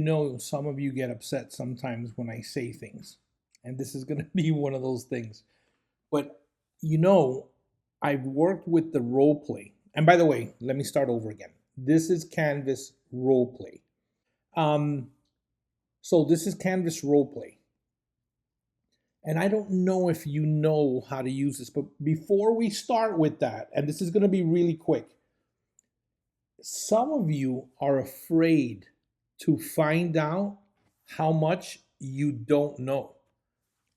know, some of you get upset sometimes when I say things, and this is going to be one of those things. But you know, I've worked with the role play. And by the way, let me start over again. This is Canvas role play. Um, so this is Canvas role play. And I don't know if you know how to use this, but before we start with that, and this is going to be really quick, some of you are afraid to find out how much you don't know.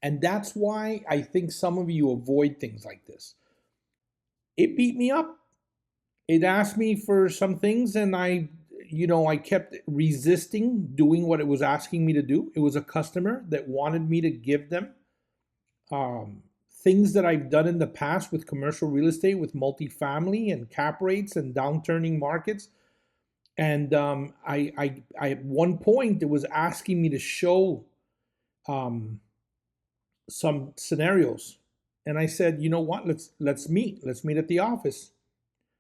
And that's why I think some of you avoid things like this. It beat me up. It asked me for some things, and I kept resisting doing what it was asking me to do. It was a customer that wanted me to give them um, things that I've done in the past with commercial real estate, with multifamily and cap rates and downturning markets. And I at one point it was asking me to show um, some scenarios, and I said, you know what? Let's meet. Let's meet at the office,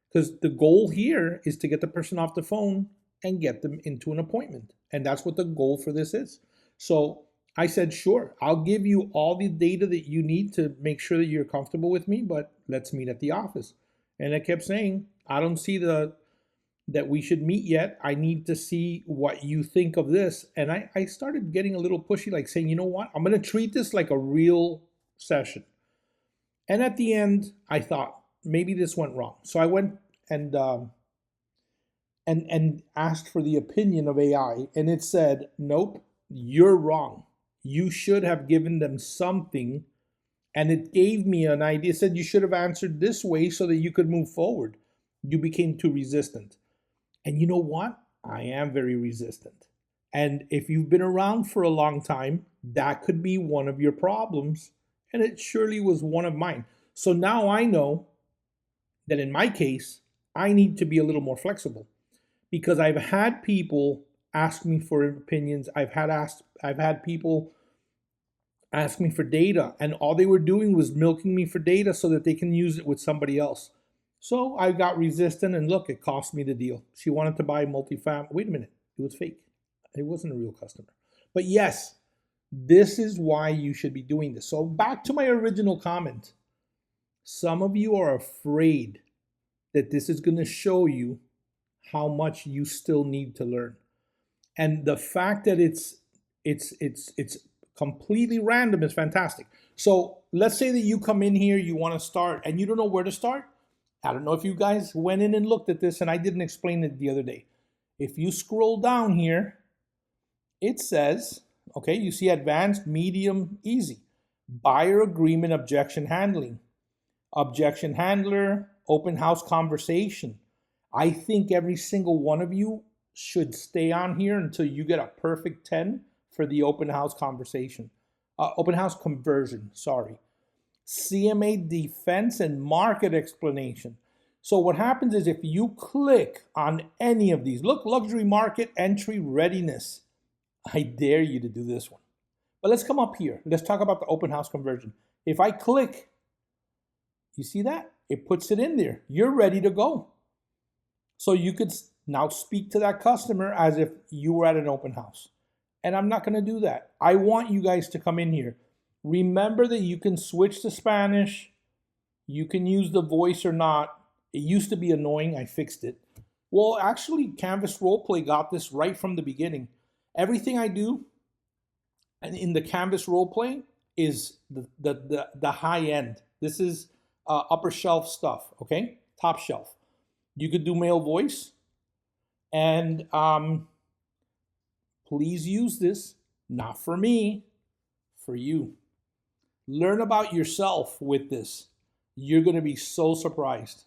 because the goal here is to get the person off the phone and get them into an appointment, and that's what the goal for this is. So I said, sure, I'll give you all the data that you need to make sure that you're comfortable with me, but let's meet at the office. And I kept saying, I don't see that we should meet yet. I need to see what you think of this. And I started getting a little pushy, like saying, you know what? I'm going to treat this like a real session. And at the end, I thought maybe this went wrong. So I went and asked for the opinion of AI, and it said, nope, you're wrong. You should have given them something. And it gave me an idea. It said you should have answered this way so that you could move forward. You became too resistant. And you know what? I am very resistant. And if you've been around for a long time, that could be one of your problems. And it surely was one of mine. So now I know that in my case, I need to be a little more flexible, because I've had people ask me for opinions. I've had people ask me for data, and all they were doing was milking me for data so that they can use it with somebody else. So I got resistant, and look, it cost me the deal. She wanted to buy multifamily. Wait a minute, it was fake. It wasn't a real customer. But yes, this is why you should be doing this. So back to my original comment. Some of you are afraid that this is going to show you how much you still need to learn. And the fact that it's completely random is fantastic. So let's say that you come in here, you want to start, and you don't know where to start. I don't know if you guys went in and looked at this, and I didn't explain it the other day. If you scroll down here, it says, okay, you see advanced, medium, easy. Buyer agreement, objection handling. Objection handler, open house conversation. I think every single one of you should stay on here until you get a perfect 10 for the open house conversation. Open house conversion, sorry. CMA defense and market explanation. So what happens is if you click on any of these, look, luxury market entry readiness. I dare you to do this one. But let's come up here. Let's talk about the open house conversion. If I click, you see that? It puts it in there. You're ready to go. So you could now speak to that customer as if you were at an open house. And I'm not going to do that. I want you guys to come in here. Remember that you can switch to Spanish. You can use the voice or not. It used to be annoying. I fixed it. Well, actually, Canvas Roleplay got this right from the beginning. Everything I do in the Canvas Roleplay is the high end. This is upper shelf stuff, okay? Top shelf. You could do male voice. And please use this, not for me, for you. Learn about yourself with this. You're going to be so surprised.